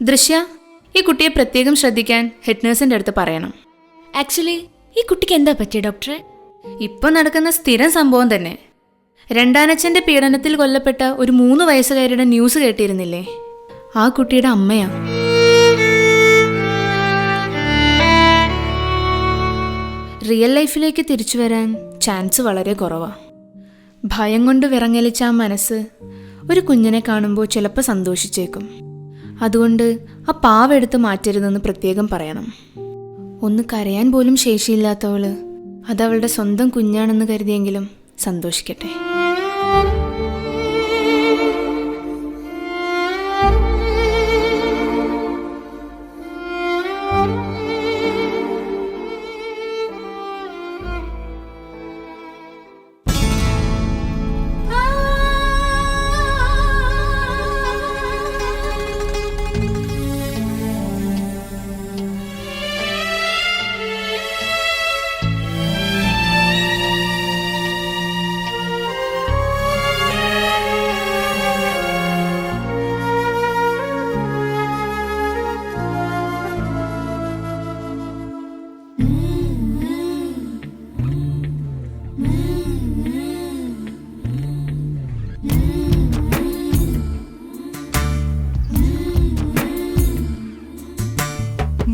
ദൃശ്യ, ഈ കുട്ടിയെ പ്രത്യേകം ശ്രദ്ധിക്കാൻ ഹെഡ് നേഴ്സിന്റെ അടുത്ത് പറയണം. ആക്ച്വലി ഈ കുട്ടിക്ക് എന്താ പറ്റിയ ഡോക്ടറെ? ഇപ്പൊ നടക്കുന്ന സ്ഥിരം സംഭവം തന്നെ. രണ്ടാനച്ഛന്റെ പീഡനത്തിൽ കൊല്ലപ്പെട്ട ഒരു 3 വയസ്സുകാരിയുടെ ന്യൂസ് കേട്ടിരുന്നില്ലേ? ആ കുട്ടിയുടെ അമ്മയാ. റിയൽ ലൈഫിലേക്ക് തിരിച്ചു വരാൻ ചാൻസ് വളരെ കുറവാ. ഭയം കൊണ്ട് വിറങ്ങലിച്ച ആ മനസ്സ് ഒരു കുഞ്ഞിനെ കാണുമ്പോൾ ചിലപ്പോൾ സന്തോഷിച്ചേക്കും. അതുകൊണ്ട് ആ പാവ എടുത്ത് മാറ്റരുതെന്ന് പ്രത്യേകം പറയണം. ഒന്ന് കരയാൻ പോലും ശേഷിയില്ലാത്തവള് അതവളുടെ സ്വന്തം കുഞ്ഞാണെന്ന് കരുതിയെങ്കിലും സന്തോഷിക്കട്ടെ.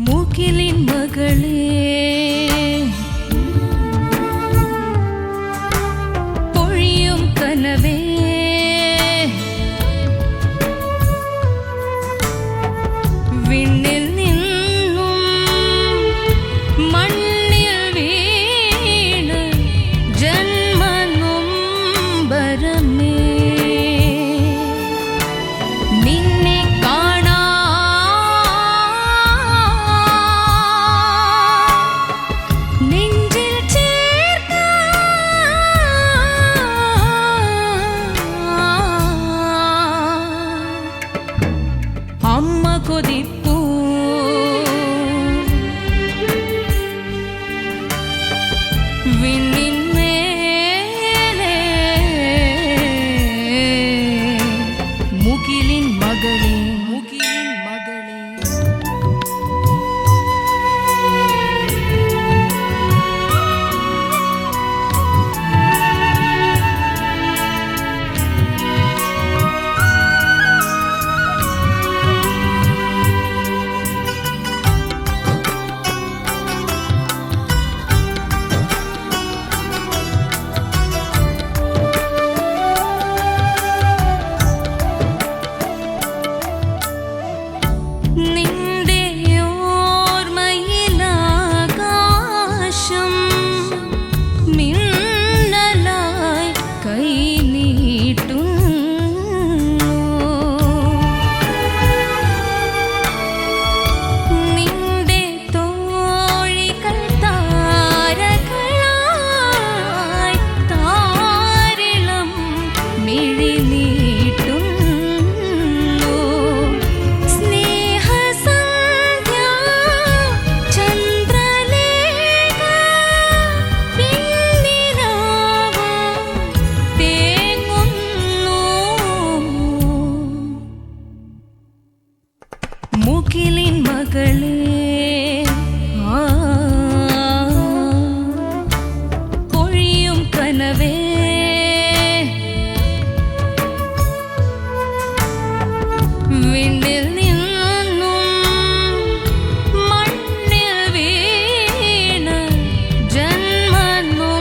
മൂക്കിലിൻ മകളേ, പൊഴിയും കനവേ, വിണ്ണിൽ നിന്നും മണ്ണിൽ വീണ് ജന്മനൊമ്പരമേ, നിന്നെ കൊതിപ്പൂ വിണ്ണിന്മേലെ മുകിലിൻ മകളേ, മുകിലിൻ മകളേ. മൂക്കിലിൻ മകളേ, പൊഴിയും കനവേ, വിണ്ണിൽ നിന്നും മണ്ണിൽ വീണ് ജന്മനൊമ്പരമേ.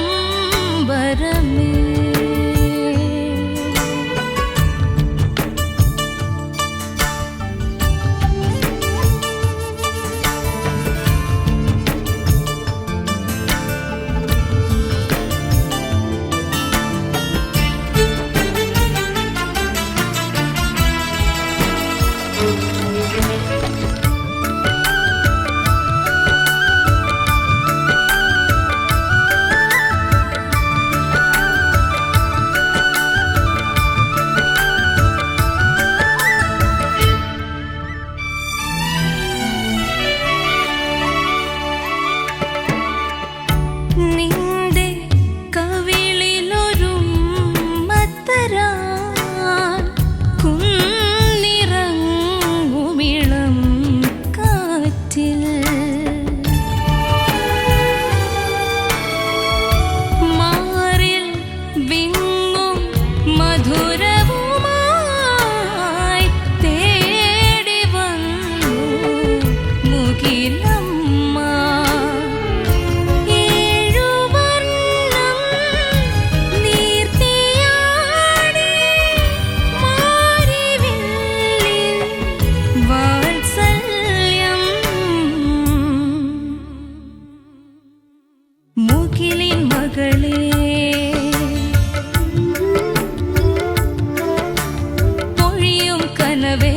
കനവേ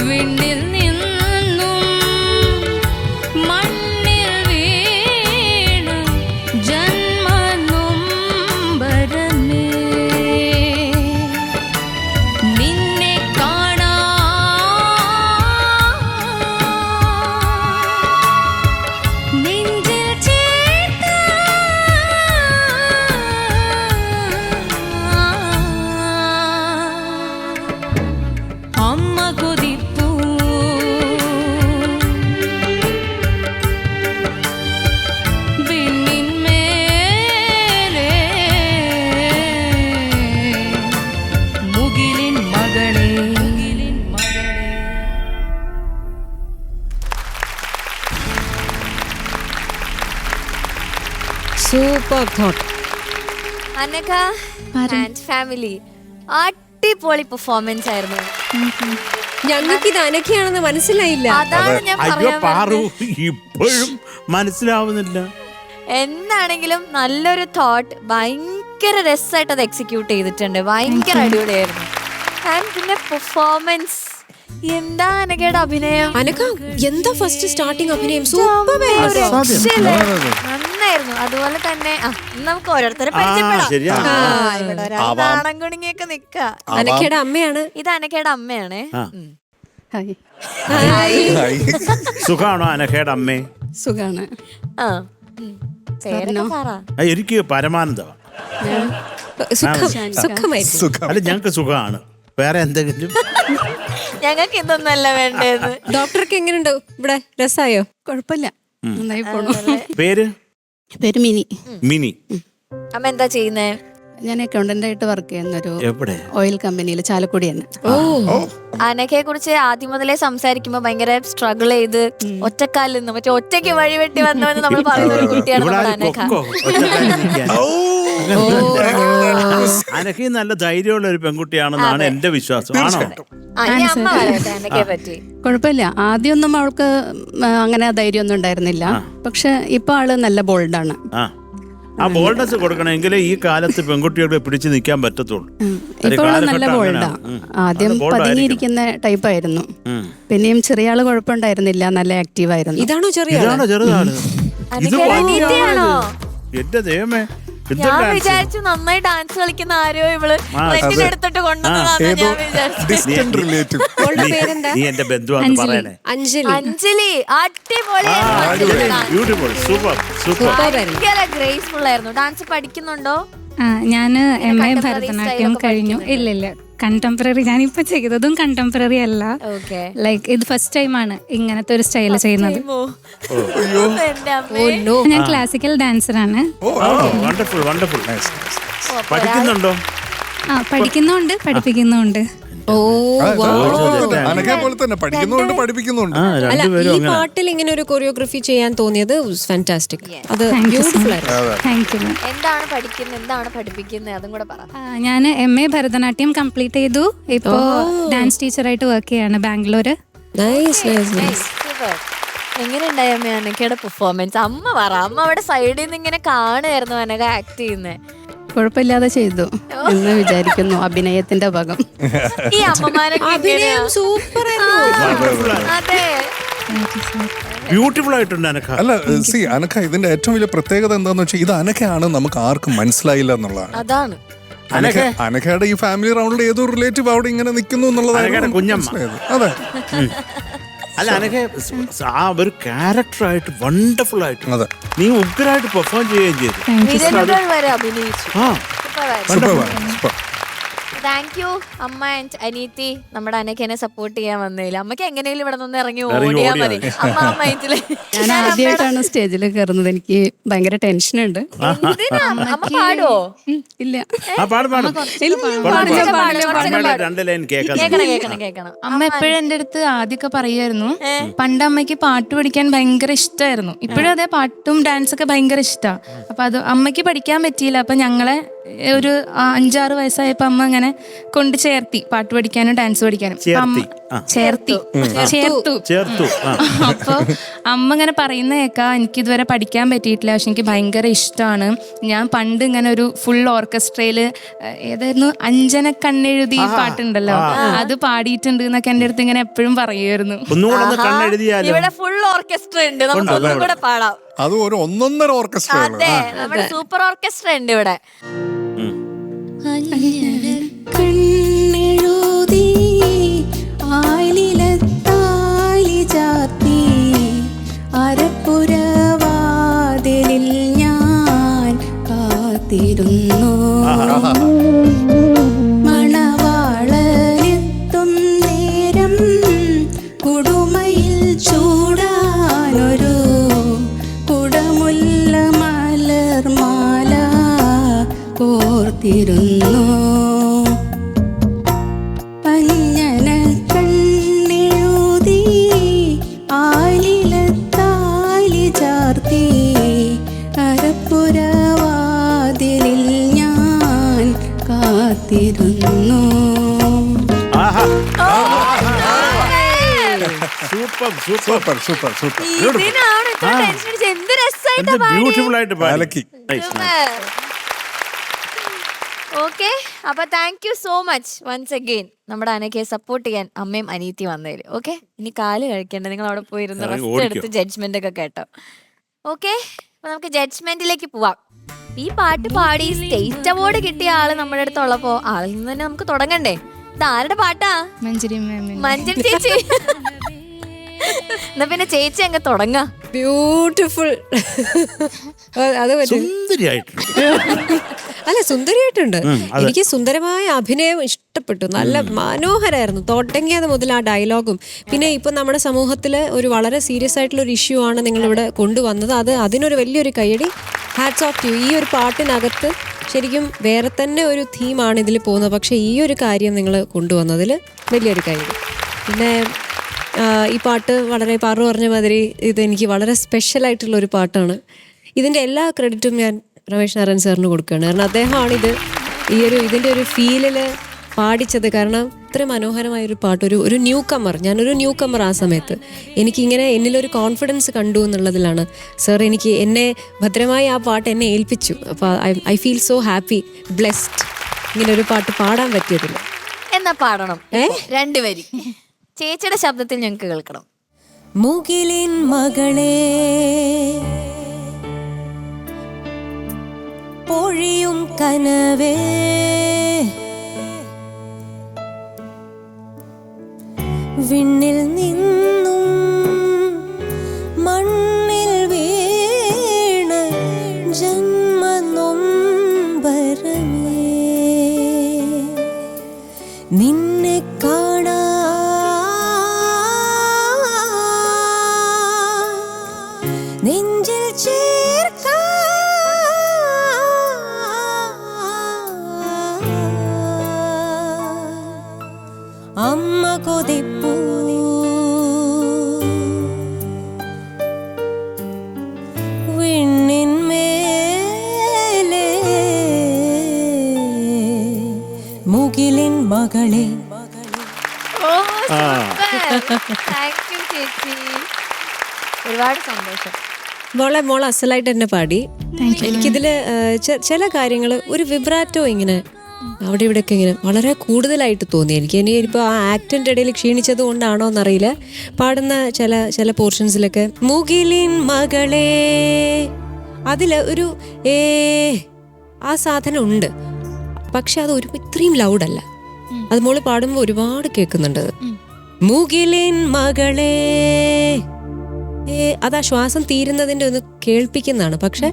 വിണ്ണിൽ നിന്നും മണ്ണിൽ വീണ ജന്മനൊമ്പരമേ നിന്നെ കാണാ നെഞ്ചിൽ ചേർത്ത അമ്മ കൊതിപ്പൂ വിണ്ണിന്മേലെ മുകിലിൻ മകളെ super thought. Anagha and family അടിപൊളി പെർഫോമൻസ് ആയിരുന്നു. ഞങ്ങൾക്ക് ഇത് അനഘയാണെന്ന് മനസ്സിലായില്ല. അതാണ് ഞാൻ അയ്യോ പറയാൻ പാറു വരുന്നത്. ഇപ്പോഴും മനസ്സിലാവുന്നില്ല. എന്താണെങ്കിലും നല്ലൊരു തോട്ട്, ഭയങ്കര രസമായിട്ട് അത് എക്സിക്യൂട്ട് ചെയ്തിട്ടുണ്ട്. ഭയങ്കര അടിപൊളിയായിരുന്നു. ആൻഡ് പിന്നെ പെർഫോമൻസ്, എന്താ അനഘയുടെ അഭിനയം, അനഘ എന്താ ഫസ്റ്റ് സ്റ്റാർട്ടിങ് അഭിനയം സൂപ്പർ ഒരു രക്ഷയില്ലായിരുന്നു. നന്നായിരുന്നു. അതുപോലെ തന്നെ നമുക്ക് ഓരോരുത്തരെ പരിചയപ്പെടാം. ശരിയാ. ഇവിടെ ഒരാൾ നാണം കുണുങ്ങിയൊക്കെ നിക്ക. അനഘയുടെ അമ്മയാണ്. ഇത് അനഘയുടെ അമ്മയാണ്. സുഖാണോ അനഘയുടെ അമ്മേ? സുഖാണ്. ആ പേരൊക്കെ പറ. എനിക്ക് പരമാനന്ദം. സുഖമായിരുന്നു. അല്ല ഞങ്ങക്ക് സുഖമാണ്. വേറെ എന്തെങ്കിലും? ഞങ്ങൾക്ക് ഇതൊന്നല്ല വേണ്ടത്. ഡോക്ടർക്ക് എങ്ങനെയുണ്ട് ഇവിടെ? രസായോ? കുഴപ്പമില്ല, നന്നായി പോണു. പേര്? പേര് മിനി. മിനി. അമ്മ എന്താ ചെയ്യുന്നേ? ഞാൻ അക്കൗണ്ടന്റ് ആയിട്ട് വർക്ക് ചെയ്യുന്നൊരു എവിടെ? ഓയിൽ കമ്പനിയിൽ, ചാലക്കുടി തന്നെ. അനഘയെ കുറിച്ച് ആദ്യം മുതലേ സംസാരിക്കുമ്പോ ഭയങ്കര സ്ട്രഗിൾ ചെയ്ത് ഒറ്റക്കാലിൽ നിന്ന് മറ്റേ ഒറ്റയ്ക്ക് വഴിവെട്ടി വന്നവന്ന് നമ്മൾ പറയുന്ന ഒരു കുട്ടിയാണ് നമ്മുടെ അനഘ. അനഘ നല്ല ധൈര്യമുള്ള ഒരു പെൺകുട്ടിയാണെന്നാണ് എന്റെ വിശ്വാസം. ആണോ? ഇനി അമ്മ പറയട്ടെ അനഘയെ പറ്റി. കുഴപ്പമില്ല. ആദ്യമൊന്നും അവൾക്ക് അങ്ങനെ ധൈര്യമൊന്നും ഉണ്ടായിരുന്നില്ല. പക്ഷെ ഇപ്പൊ ആള് നല്ല ബോൾഡാണ്. ആ ബോൾഡ്നെസ് കൊടുക്കണമെങ്കിൽ ഈ കാലത്ത് പെൺകുട്ടികളെ പിടിച്ചു നിൽക്കാൻ പറ്റത്തുള്ളൂ. ഇപ്പൊ ആള് നല്ല ബോൾഡാ. ആദ്യം പതുങ്ങിയിരിക്കുന്ന ടൈപ്പായിരുന്നു. പിന്നെയും ചെറിയ ആള് കുഴപ്പമുണ്ടായിരുന്നില്ല, നല്ല ആക്റ്റീവ് ആയിരുന്നു. ഇതാണോ ചെറിയ ചെറുതാണ്. ഇത് അനിയത്തിയാണോ? എന്റെ ദൈവമേ, ഞാൻ വിചാരിച്ചു നന്നായി ഡാൻസ് കളിക്കുന്ന ആരോ ഇവള് എടുത്തിട്ട് കൊണ്ടുവന്നതാണെന്ന് ഞാൻ വിചാരിച്ചു. പേരെന്താ? നീ എന്റെ ബന്ധുവാന്ന് പറയണേ. Anjali. Anjali beautiful, super super. ഭയങ്കര ഗ്രേസ്ഫുൾ ആയിരുന്നു. ഡാൻസ് പഠിക്കുന്നുണ്ടോ? ഞാൻ MA ഭരതനാട്യം കഴിഞ്ഞു. ഇല്ല കണ്ടംപററി ഞാനിപ്പോ ചെയ്തതും കണ്ടംപററി അല്ല. ലൈക്ക് ഇത് ഫസ്റ്റ് ടൈമാണ് ഇങ്ങനത്തെ ഒരു സ്റ്റൈല് ചെയ്യുന്നത്. ഞാൻ ക്ലാസിക്കൽ ഡാൻസറാണ്. പഠിക്കുന്നുണ്ടോ? പഠിക്കുന്നുണ്ട്, പഠിപ്പിക്കുന്നുണ്ട്. അനഘയെ പോലെ തന്നെ പഠിക്കുന്നുണ്ട്, പഠിപ്പിക്കുന്നുണ്ട്. അല്ല, ഈ പാട്ടിൽ ഇങ്ങനെ ഒരു കൊറിയോഗ്രഫി ചെയ്യാൻ തോന്നിയത് ഫാന്റാസ്റ്റിക്. അത് ബ്യൂട്ടിഫുൾ ആയിരുന്നു. Thank you. എന്താണ് പഠിക്കുന്നത്, എന്താണ് പഠിപ്പിക്കുന്നത്, അതും കൂടെ പറ. ഞാൻ MA ഭരതനാട്യം കംപ്ലീറ്റ് ചെയ്തു. ഇപ്പോ ഡാൻസ് ടീച്ചറായിട്ട് വർക്ക് ചെയ്യാണ് ബാംഗ്ലൂര്. എങ്ങനെയുണ്ടായി അമ്മ അനഘയുടെ പെർഫോമൻസ്? അമ്മ പറ. അമ്മ അവിടെ സൈഡിൽ നിന്ന് ഇങ്ങനെ കാണുമായിരുന്നു അനഘ ആക്ട് ചെയ്യുന്നേ. കുഴപ്പമില്ലാതെ ചെയ്തു എന്ന് വിചാരിക്കുന്നു. അഭിനയത്തിന്റെ ഭാഗം. ഈ അമ്മമാരൊക്കെ സൂപ്പർ അതെ, ബ്യൂട്ടിഫുൾ ആയിട്ടുണ്ട് അനഘ. അല്ല അനഘ ഇതിന്റെ ഏറ്റവും വലിയ പ്രത്യേകത എന്താന്ന് വെച്ചാൽ ഇത് അനഘയാണ് നമുക്ക് ആർക്കും മനസ്സിലായില്ല എന്നുള്ളതാണ്. അതാണ് അനഘയുടെ ഈ ഫാമിലി റൗണ്ടിൽ ഏതോ റിലേറ്റീവ് അവിടെ ഇങ്ങനെ നിൽക്കുന്നു എന്നുള്ളതാണ് കുഞ്ഞമ്മ. അതെ. അല്ല അനഘ ആ ഒരു ക്യാരക്ടറായിട്ട് വണ്ടർഫുൾ ആയിട്ട് നീ ഉഗ്രായിട്ട് പെർഫോം ചെയ്യുകയും ചെയ്തു. വരെ അഭിനയിച്ചു. താങ്ക് യു അമ്മ ആൻഡ് അനീതി, നമ്മുടെ അനഘനെ സപ്പോർട്ട് ചെയ്യാൻ വന്നതിൽ. അമ്മക്ക് എങ്ങനെയും ഇവിടെ നിന്ന് ഇറങ്ങി ഓടിയാ മതി. അമ്മ മൈൻഡില് ഞാൻ ആദ്യമായിട്ടാണ് സ്റ്റേജിൽ കയറുന്നത്. എനിക്ക് ഭയങ്കര ടെൻഷൻ ഉണ്ട്. അമ്മ പാടോ? ഇല്ല, കേക്കണം. അമ്മ എപ്പോഴും എന്റെ അടുത്ത് ആദ്യമൊക്കെ പറയുമായിരുന്നു, പണ്ട് അമ്മയ്ക്ക് പാട്ട് പഠിക്കാൻ ഭയങ്കര ഇഷ്ടമായിരുന്നു. ഇപ്പോഴും അതെ, പാട്ടും ഡാൻസൊക്കെ ഭയങ്കര ഇഷ്ടമാണ്. അപ്പൊ അത് അമ്മയ്ക്ക് പഠിക്കാൻ പറ്റിയില്ല. അപ്പൊ ഞങ്ങളെ ഒരു 5-6 വയസ്സായപ്പോ അമ്മ അങ്ങനെ കൊണ്ട് ചേർത്തി പാട്ട് പഠിക്കാനും ഡാൻസ് പഠിക്കാനും. ചേർത്തു. ചേർത്തു. അപ്പോൾ അമ്മ ഇങ്ങനെ പറയുന്ന കേൾക്കാം. എനിക്കിതുവരെ പഠിക്കാൻ പറ്റിയിട്ടില്ല, പക്ഷെ എനിക്ക് ഭയങ്കര ഇഷ്ടമാണ്. ഞാൻ പണ്ട് ഇങ്ങനെ ഒരു ഫുൾ ഓർക്കസ്ട്രയിൽ ഏതായിരുന്നു അഞ്ജന കണ്ണെഴുതി പാട്ടുണ്ടല്ലോ, അത് പാടിയിട്ടുണ്ട് എന്നൊക്കെ എൻ്റെ അടുത്ത് ഇങ്ങനെ എപ്പോഴും പറയുമായിരുന്നു. ഇവിടെ ഫുൾ ഓർക്കസ്ട്ര ഉണ്ട്, നമുക്ക് ഒന്നും കൂടെ പാടാം. അത് ഒരു ഒന്നൊന്നര ഓർക്കസ്ട്ര. അതെ, നമ്മുടെ സൂപ്പർ ഓർക്കസ്ട്ര ഉണ്ട് ഇവിടെ. കണ്ണെഴുതി ആലിലത്താലി ചാർത്തി അരപ്പുരവാതിലിൽ ഞാൻ കാത്തിരുന്നു. മണവാളനെത്തും നേരം കുടുമയിൽ ചൂടാനൊരു കുടമുല്ല മലർമാല കോർത്തിരുന്നു. പഞ്ഞന കണ്ണെഴുതി ആലിലത്താലി ചാർത്തി അരപ്പുരവാതിലിൽ ഞാൻ കാത്തിരുന്നു. സൂപ്പർ. ഇതിനാണ് ഇത്ര ടെൻഷൻ അടിച്ചത്. എന്ത് രസമായിട്ടാ ബ്യൂട്ടിഫുൾ ആയിട്ട് അലക്കി. ഓക്കെ, അപ്പൊ thank you so much once again നമ്മുടെ അനഘയെ സപ്പോർട്ട് ചെയ്യാൻ അമ്മയും അനീത്തി വന്നതിൽ. ഓക്കെ, ഇനി കാല് കഴിക്കണ്ട, നിങ്ങൾ അവിടെ പോയിരുന്ന് റെസ്റ്റ് എടുത്ത് ജഡ്ജ്മെന്റ് ഒക്കെ കേട്ടോ. ഓക്കെ, അപ്പൊ നമുക്ക് ജഡ്ജ്മെന്റിലേക്ക് പോവാം. ഈ പാട്ട് പാടി സ്റ്റേറ്റ് അവാർഡ് കിട്ടിയ ആള് നമ്മുടെ അടുത്തുള്ളപ്പോ ആളിൽ നിന്ന് തന്നെ നമുക്ക് തുടങ്ങണ്ടേ? ഇത് ആരുടെ പാട്ടാ? മഞ്ജരി മഞ്ജരി ചേച്ചി. എന്നാ പിന്നെ ചേച്ചി അങ്ങ് തുടങ്ങ. ബ്യൂട്ടിഫുൾ. അത് അല്ല, സുന്ദരിയായിട്ടുണ്ട്. എനിക്ക് സുന്ദരമായ അഭിനയം ഇഷ്ടപ്പെട്ടു. നല്ല മനോഹരായിരുന്നു. തുടങ്ങിയത് മുതൽ ആ ഡയലോഗും. പിന്നെ ഇപ്പൊ നമ്മുടെ സമൂഹത്തില് ഒരു വളരെ സീരിയസ് ആയിട്ടുള്ള ഒരു ഇഷ്യൂ ആണ് നിങ്ങളിവിടെ കൊണ്ടുവന്നത്. അതിനൊരു വലിയൊരു കയ്യടി. Hats of two. ഈ ഒരു പാട്ടിനകത്ത് ശരിക്കും വേറെ തന്നെ ഒരു തീമാണ് ഇതിൽ പോകുന്നത്. പക്ഷെ ഈ ഒരു കാര്യം നിങ്ങൾ കൊണ്ടുവന്നതിൽ വലിയൊരു കയ്യടി. പിന്നെ ഈ പാട്ട് വളരെ പാറു പറഞ്ഞ മാതിരി ഇതെനിക്ക് വളരെ സ്പെഷ്യലായിട്ടുള്ള ഒരു പാട്ടാണ്. ഇതിൻ്റെ എല്ലാ ക്രെഡിറ്റും ഞാൻ രമേശ് നാരായൺ സാറിന് കൊടുക്കുകയാണ്. കാരണം അദ്ദേഹമാണ് ഇതിൻ്റെ ഒരു ഫീലിൽ പാടിച്ചത്. കാരണം ഇത്ര മനോഹരമായൊരു പാട്ട്, ഒരു ന്യൂ കമ്മർ, ഞാനൊരു ന്യൂ കമ്മർ ആ സമയത്ത് എനിക്കിങ്ങനെ എന്നിലൊരു കോൺഫിഡൻസ് കണ്ടു എന്നുള്ളതിലാണ് സാർ എന്നെ ഭദ്രമായി ആ പാട്ട് എന്നെ ഏൽപ്പിച്ചു. അപ്പോൾ I feel so happy, blessed ഇങ്ങനെ ഒരു പാട്ട് പാടാൻ പറ്റിയതില്ല. എന്നാ പാടണം രണ്ടുപേരി. ചേച്ചിയുടെ ശബ്ദത്തിൽ ഞങ്ങൾക്ക് കേൾക്കണം. മുകിലിൻ മകളെ പൊഴിയും കനവേ വിണ്ണിൽ നിന്നും മണ്ണിൽ വീണ ജന്മനൊമ്പരമേ നിന്നെ കാണാ നെഞ്ചിൽ ചേർക്കാ അമ്മ കൊതിപ്പൂ വിണ്ണിന്മേലെ മുകിലിൻ മകളെ. താങ്ക് യു ചേച്ചി, ഒരുപാട് സന്തോഷം. മോളെ അസലായിട്ട് തന്നെ പാടി. എനിക്കിതില് ചില കാര്യങ്ങൾ ഒരു വിബ്രാറ്റോ ഇങ്ങനെ അവിടെ ഇവിടെയൊക്കെ ഇങ്ങനെ വളരെ കൂടുതലായിട്ട് തോന്നി എനിക്ക്. ഇനിയിപ്പോൾ ആ ആക്ടിൻ്റെ ഇടയിൽ ക്ഷീണിച്ചത് കൊണ്ടാണോ എന്നറിയില്ല. പാടുന്ന ചില പോർഷൻസിലൊക്കെ മുകിലിൻ മകളെ അതില് ഒരു ആ സാധനം ഉണ്ട്. പക്ഷെ അത് ഇത്രയും ലൗഡല്ല. അത് മോള് പാടുമ്പോൾ ഒരുപാട് കേൾക്കുന്നുണ്ട്. മുകിലിൻ മകളെ അതാ ശ്വാസം തീരുന്നതിന്റെ ഒന്ന് കേൾപ്പിക്കുന്നതാണ്. പക്ഷെ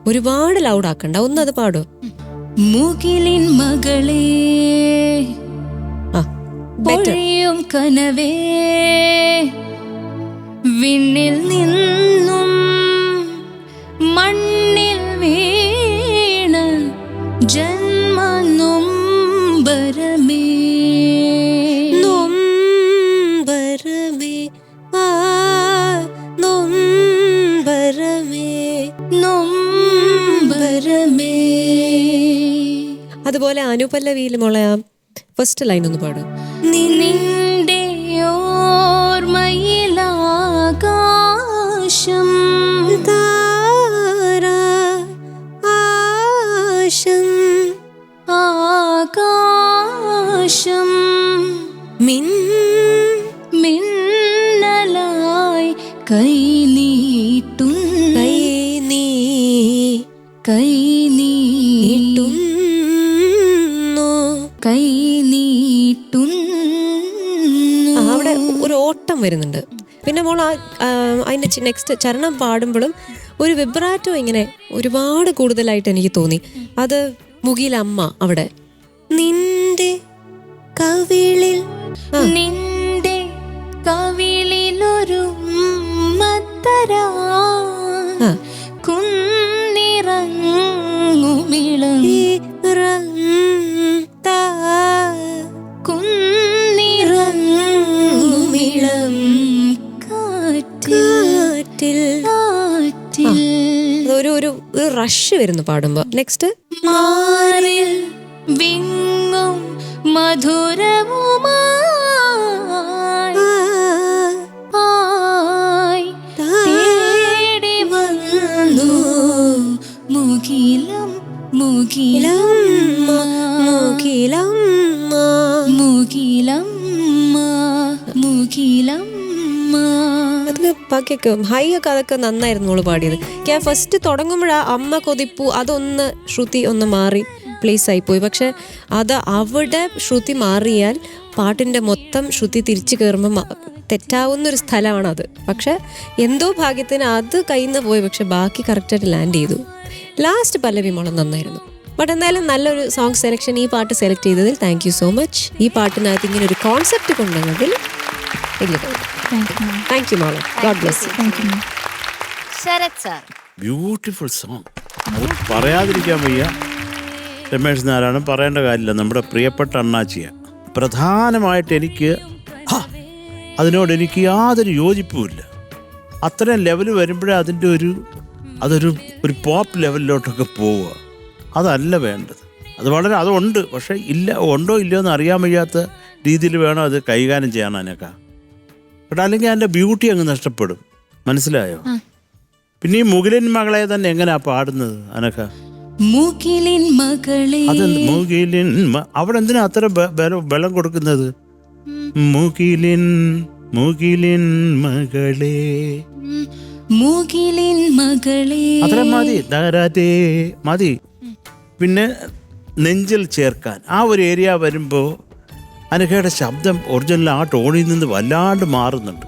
ഒരുപാട് ലൗഡ് ആക്കണ്ട. ഒന്നത് പാടോ. മുകിലിൻ മകളെ പൊഴിയും കനവേ വിണ്ണിൽ നിന്നും മണ്ണിൽ വീണ ജന്മനൊമ്പരമേ നൊമ്പരമേ നൊമ്പരമേ നൊമ്പരമേ. അതുപോലെ അനുപല്ലവിയിൽ മോളെ ആ ഫസ്റ്റ് ലൈൻ ഒന്ന് പാടും. നിന്റെ മിൻ മിന്നലായി കൈ നീട്ടും കൈ നീ കൈ നീട്ടും കൈ നീട്ടും അവിടെ ഒരു ഓട്ടം വരുന്നുണ്ട്. പിന്നെ മോൾ അതിന്റെ നെക്സ്റ്റ് ചരണം പാടുമ്പോഴും ഒരു വിബ്രാറ്റോ ഇങ്ങനെ ഒരുപാട് കൂടുതലായിട്ട് എനിക്ക് തോന്നി. അത് മുകിലമ്മ അവിടെ നിന്റെ കവിളിൽ നിന്റെ കവിളിലൊരു മത്തരാ കുന്നിറങ്ങുമിളം കുന്നിറങ്ങുമിളം കാറ്റിൽ ഒരു റഷ് വരുന്നു പാടുമ്പോ. നെക്സ്റ്റ് മാറിൽ വിങ്ങും മധുരവുമായി തേടി വന്നു മുകിലം മുകിലം മുകിലം മുകിലം മുകിലം അതൊക്കെ ബാക്കിയൊക്കെ ഹൈ ഒക്കെ അതൊക്കെ നന്നായിരുന്നു മോള് പാടിയത്. ഫസ്റ്റ് തുടങ്ങുമ്പോഴാ അമ്മ കൊതിപ്പു അതൊന്ന് ശ്രുതി ഒന്ന് മാറി പ്ലേസ് ആയിപ്പോയി. പക്ഷെ അത് അവിടെ ശ്രുതി മാറിയാൽ പാട്ടിൻ്റെ മൊത്തം ശ്രുതി തിരിച്ചു കയറുമ്പോൾ തെറ്റാവുന്നൊരു സ്ഥലമാണത്. പക്ഷെ എന്തോ ഭാഗ്യത്തിന് അത് കയ്യിൽ നിന്ന് പോയി. പക്ഷെ ബാക്കി കറക്റ്റായിട്ട് ലാൻഡ് ചെയ്തു. ലാസ്റ്റ് പല്ലവി മോളം നന്നായിരുന്നു. ബട്ട് എന്തായാലും നല്ലൊരു സോങ് സെലക്ഷൻ ഈ പാട്ട് സെലക്ട് ചെയ്തതിൽ താങ്ക് യു സോ മച്ച്. ഈ പാട്ടിനകത്ത് ഇങ്ങനെ ഒരു കോൺസെപ്റ്റ് കൊണ്ടുവന്നതിൽ വലിയ താങ്ക് യു മോളെ. God bless you. Sarath sir. Beautiful song. അത് പറയാതിരിക്കാൻ വയ്യ. രമേശ് നാരായണൻ പറയേണ്ട കാര്യമില്ല, നമ്മുടെ പ്രിയപ്പെട്ട അണ്ണാച്ചിയ. പ്രധാനമായിട്ട് അതിനോട് എനിക്ക് യാതൊരു യോജിപ്പുമില്ല. അത്രയും ലെവൽ വരുമ്പോഴേ അതിൻ്റെ അതൊരു പോപ്പ് ലെവലിലോട്ടൊക്കെ പോവുക. അതല്ല വേണ്ടത്. അതുണ്ട്, പക്ഷേ ഉണ്ടോ ഇല്ലയോ എന്ന് അറിയാൻ വയ്യാത്ത രീതിയിൽ വേണം അത് കൈകാര്യം ചെയ്യാൻ അതിനൊക്കെ. ബട്ട് അല്ലെങ്കിൽ അതിൻ്റെ ബ്യൂട്ടി അങ്ങ് നഷ്ടപ്പെടും. മനസ്സിലായോ? പിന്നെ ഈ മുകിലൻ മകളെ തന്നെ എങ്ങനെയാ പാടുന്നത് അനക്ക? മുകിലിൻ മകളെ. അതെന്ത് മുകിലിൻ? അവിടെ എന്തിനാ അത്ര ബലം കൊടുക്കുന്നത്? മുകിലിൻ മുകിലിൻ മകളെ, മുകിലിൻ മകളെ. അത്ര മതി. ധാരാതേ മതി. പിന്നെ നെഞ്ചിൽ ചേർക്കാൻ ആ ഒരു ഏരിയ വരുമ്പോൾ അനക്കയുടെ ശബ്ദം ഒറിജിനൽ ആ ടോണിൽ നിന്ന് വല്ലാണ്ട് മാറുന്നുണ്ട്.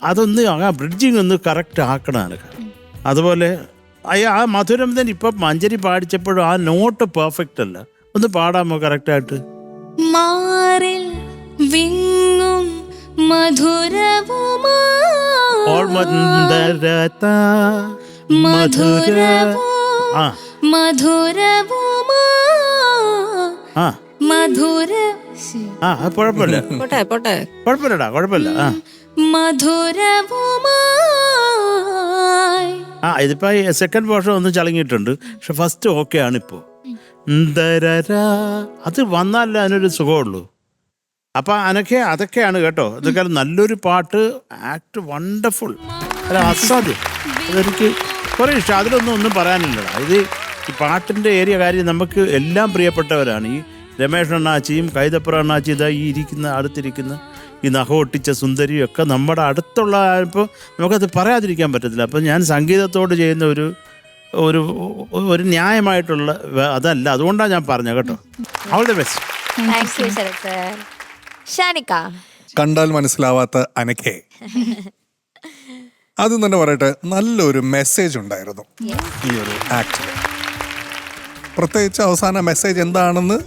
അതൊന്ന് ആ ബ്രിഡ്ജിങ് ഒന്ന് കറക്റ്റ് ആക്കണം അനക്ക. അതുപോലെ ആ മധുരം തന്നെ ഇപ്പം മഞ്ചരി പാടിച്ചപ്പോഴും ആ നോട്ട് പെർഫെക്റ്റ് അല്ല. ഒന്ന് പാടാമോ കറക്റ്റായിട്ട്? മാറിൽ വിങ്ങും കുഴപ്പമില്ല. ഇതിപ്പോ സെക്കൻഡ് പോർഷൻ ഒന്ന് ചളങ്ങിയിട്ടുണ്ട്. പക്ഷെ ഫസ്റ്റ് ഓക്കെ ആണ് ഇപ്പോ. അത് വന്നാലേ അതിനൊരു സുഖമുള്ളൂ. അപ്പൊ അതൊക്കെയാണ് കേട്ടോ. ഇതൊക്കെ നല്ലൊരു പാട്ട്. Act wonderful. അല്ല അസാധ്യം. അതെനിക്ക് കുറെ ഇഷ്ടം. ഒന്നും പറയാനില്ല. ഇത് ഈ പാട്ടിന്റെ ഏരിയ കാര്യം നമുക്ക് എല്ലാം പ്രിയപ്പെട്ടവരാണ്. ഈ രമേഷ് അണ്ണാച്ചിയും കൈതപ്പുറ അണ്ണാച്ചി ഇതാ ഈ അടുത്തിരിക്കുന്ന ഈ നഖം ഒട്ടിച്ച സുന്ദരിയും ഒക്കെ നമ്മുടെ അടുത്തുള്ള. ഇപ്പോൾ നമുക്കത് പറയാതിരിക്കാൻ പറ്റത്തില്ല. അപ്പം ഞാൻ സംഗീതത്തോട് ചെയ്യുന്ന ഒരു ന്യായമായിട്ടുള്ള അതല്ല. അതുകൊണ്ടാണ് ഞാൻ പറഞ്ഞത് കേട്ടോ. All the best. Thank you Sarath sir. ഷാനിക്ക. കണ്ടാൽ മനസ്സിലാവാത്ത അനക്കേ. ആദ്യം തന്നെ പറയട്ടെ, നല്ലൊരു മെസ്സേജ് ഉണ്ടായിരുന്നു ഈ ഒരു ആക്ടിൽ. പ്രത്യേകിച്ച് അവസാന മെസ്സേജ് എന്താണെന്ന്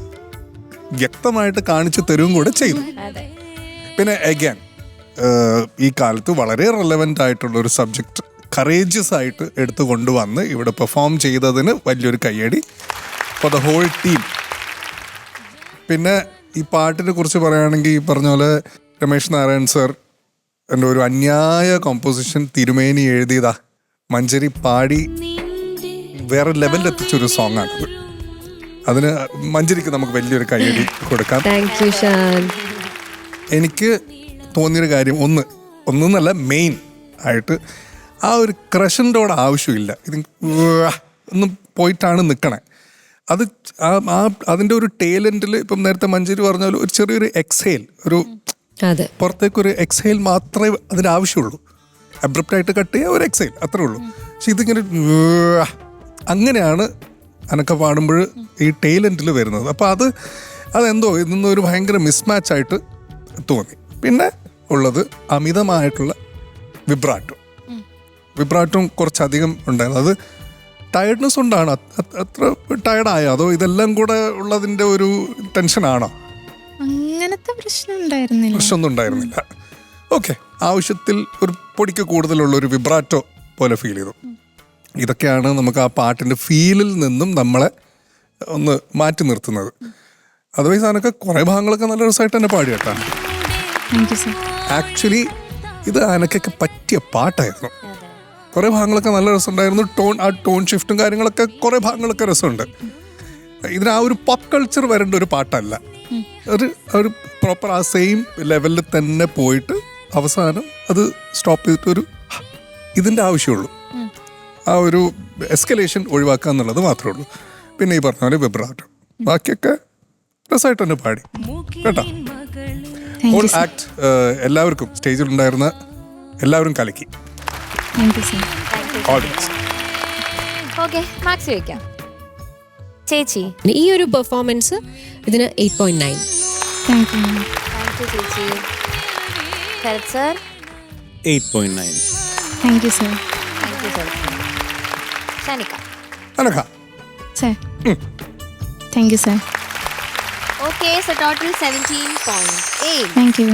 വ്യക്തമായിട്ട് കാണിച്ചു തരുകയും കൂടെ ചെയ്തു. പിന്നെ അഗൈൻ ഈ കാലത്ത് വളരെ റെലവൻ്റ് ആയിട്ടുള്ള ഒരു സബ്ജക്റ്റ് കറേജിയസ് ആയിട്ട് എടുത്തു കൊണ്ടുവന്ന് ഇവിടെ പെർഫോം ചെയ്തതിന് വലിയൊരു കയ്യടി ഫോർ ദ ഹോൾ ടീം. പിന്നെ ഈ പാട്ടിനെ കുറിച്ച് പറയുകയാണെങ്കിൽ ഈ പറഞ്ഞ പോലെ രമേശ് നാരായൺ സർ എൻ്റെ ഒരു അന്യായ കോമ്പോസിഷൻ തിരുമേനി എഴുതിയതാ മഞ്ചരി പാടി വേറെ ലെവലിൽ എത്തിച്ചൊരു സോങ് ആണ്. അതിന് മഞ്ചരിക്ക് നമുക്ക് വലിയൊരു കയ്യടി കൊടുക്കാം. എനിക്ക് തോന്നിയൊരു കാര്യം ഒന്നല്ല മെയിൻ ആയിട്ട് ആ ഒരു ക്രഷൻ്റോട് ആവശ്യമില്ല. ഇത് ഒന്നും പോയിട്ടാണ് നിൽക്കണേ. അത് അതിൻ്റെ ഒരു ടേലൻറ്റിൽ ഇപ്പം നേരത്തെ മഞ്ജരി പറഞ്ഞാൽ ഒരു ചെറിയൊരു എക്സെയിൽ, ഒരു അതെ, പുറത്തേക്കൊരു എക്സെയിൽ മാത്രമേ അതിന് ആവശ്യമുള്ളൂ. അബ്രപ്റ്റായിട്ട് കട്ട് ചെയ്യുക, ഒരു എക്സെയിൽ, അത്രേ ഉള്ളൂ. പക്ഷെ ഇതിങ്ങനെ അങ്ങനെയാണ് അനക്ക പാടുമ്പോൾ ഈ ടേലൻറ്റിൽ വരുന്നത്. അപ്പോൾ അതെന്തോ ഇതൊന്നൊരു ഭയങ്കര മിസ്മാച്ചായിട്ട് തോന്നി. പിന്നെ ഉള്ളത് അമിതമായിട്ടുള്ള വിബ്രാറ്റും കുറച്ചധികം ഉണ്ടായിരുന്നു. അത് ടയർഡ്നെസ് കൊണ്ടാണ് അത്ര ടയർഡായോ, അതോ ഇതെല്ലാം കൂടെ ഉള്ളതിൻ്റെ ഒരു ടെൻഷനാണോ? അങ്ങനത്തെ പ്രശ്നമൊന്നും ഉണ്ടായിരുന്നില്ല. ഓക്കെ, ആവശ്യത്തിൽ ഒരു പൊടിക്ക് കൂടുതലുള്ള ഒരു വിബ്രാറ്റോ പോലെ ഫീൽ ചെയ്തു. ഇതൊക്കെയാണ് നമുക്ക് ആ പാട്ടിൻ്റെ ഫീലിൽ നിന്നും നമ്മളെ ഒന്ന് മാറ്റി നിർത്തുന്നത്. അതർവൈസ് അതിനൊക്കെ കുറേ ഭാഗങ്ങളൊക്കെ നല്ല രസമായിട്ട് തന്നെ പാടി കേട്ടോ. ആക്ച്വലി ഇത് അനക്കൊക്കെ പറ്റിയ പാട്ടായിരുന്നു. കുറേ ഭാഗങ്ങളൊക്കെ നല്ല രസമുണ്ടായിരുന്നു. ആ ടോൺ ഷിഫ്റ്റും കാര്യങ്ങളൊക്കെ കുറേ ഭാഗങ്ങളൊക്കെ രസമുണ്ട്. ഇതിന് ആ ഒരു പോപ്പ് കൾച്ചർ വരേണ്ട ഒരു പാട്ടല്ല. ഒരു പ്രോപ്പർ ആ സെയിം ലെവലിൽ തന്നെ പോയിട്ട് അവസാനം അത് സ്റ്റോപ്പ് ചെയ്തിട്ടൊരു ഇതിൻ്റെ ആവശ്യമുള്ളൂ. ആ ഒരു എസ്കലേഷൻ ഒഴിവാക്കുക എന്നുള്ളത് മാത്രമേ ഉള്ളൂ. പിന്നെ ഈ പറഞ്ഞ പോലെ വിബ്രാറ്റോ, ബാക്കിയൊക്കെ രസമായിട്ട് തന്നെ പാടി കേട്ടോ. ഹോൾ ആക്ട് എല്ലാവർക്കും സ്റ്റേജിലുണ്ടായിരുന്ന എല്ലാവരും കലക്കി. ഓക്കെ, മാർക്സ് ചോദിക്കാം. ചേച്ചി, ഈ ഒരു പെർഫോമൻസ് ഇതിന് 8.9. താങ്ക് യു ചേച്ചി. Sharath sir 8.9. Thank you sir. Thank you sir. ഷാനിക്ക. Anagha sir thank you sir. Okay, so total 17 points. Thank U.